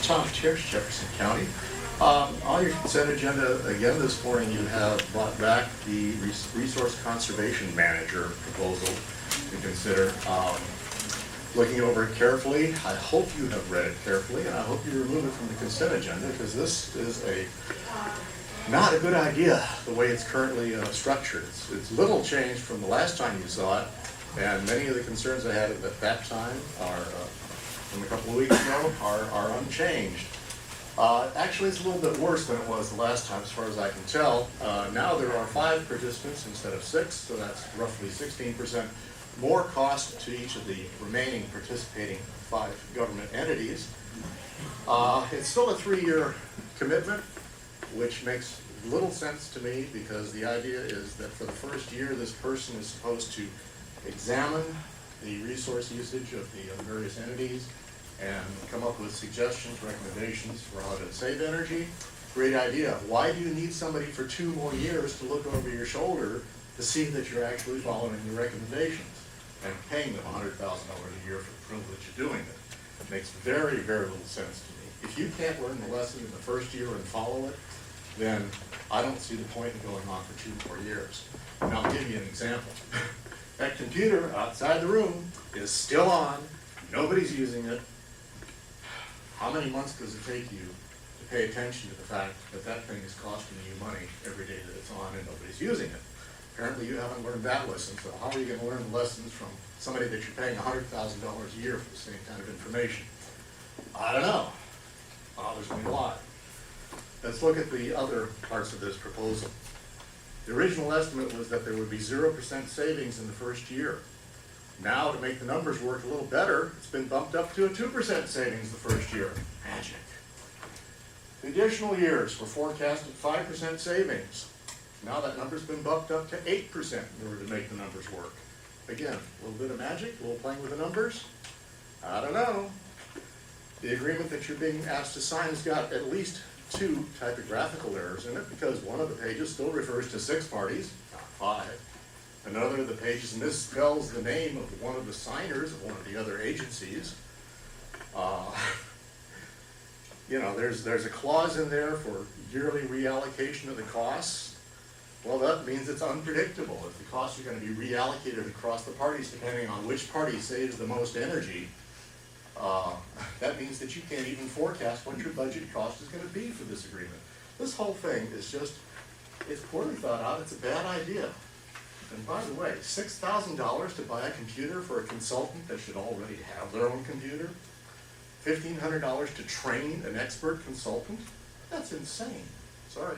Tom Thiersch, Jefferson County. On your consent agenda, again this morning, you have brought back the Resource Conservation Manager proposal to consider. Looking over it carefully, I hope you have read it carefully, and I hope you remove it from the consent agenda, because this is not a good idea the way it's currently structured. It's little changed from the last time you saw it, and many of the concerns I had at that time are, from a couple of weeks ago, are unchanged. Actually, it's a little bit worse than it was the last time, as far as I can tell. Now there are 5 participants instead of 6, so that's roughly 16% more cost to each of the remaining participating 5 government entities. It's still a 3-year commitment, which makes little sense to me, because the idea is that for the first year, this person is supposed to examine the resource usage of the various entities and come up with suggestions, recommendations for how to save energy. Great idea. Why do you need somebody for 2 more years to look over your shoulder to see that you're actually following the recommendations and paying them $100,000 a year for the privilege of doing it? It makes very, very little sense to me. If you can't learn the lesson in the first year and follow it, then I don't see the point in going on for 2 more years. And I'll give you an example. That computer outside the room is still on. Nobody's using it. How many months does it take you to pay attention to the fact that that thing is costing you money every day that it's on and nobody's using it? Apparently you haven't learned that lesson, so how are you going to learn the lessons from somebody that you're paying $100,000 a year for the same kind of information? I don't know. Bothers me a lot. Let's look at the other parts of this proposal. The original estimate was that there would be 0% savings in the first year. Now, to make the numbers work a little better, it's been bumped up to a 2% savings the first year. Magic. The additional years were forecasted 5% savings. Now that number's been bumped up to 8% in order to make the numbers work. Again, a little bit of magic, a little playing with the numbers. I don't know. The agreement that you're being asked to sign has got at least 2 typographical errors in it, because one of the pages still refers to 6 parties, not 5. Another of the pages misspells the name of one of the signers of one of the other agencies. There's a clause in there for yearly reallocation of the costs. Well, that means it's unpredictable. If the costs are going to be reallocated across the parties depending on which party saves the most energy, that means that you can't even forecast what your budget cost is going to be for this agreement. This whole thing is it's poorly thought out. It's a bad idea. And by the way, $6,000 to buy a computer for a consultant that should already have their own computer? $1,500 to train an expert consultant? That's insane. Sorry.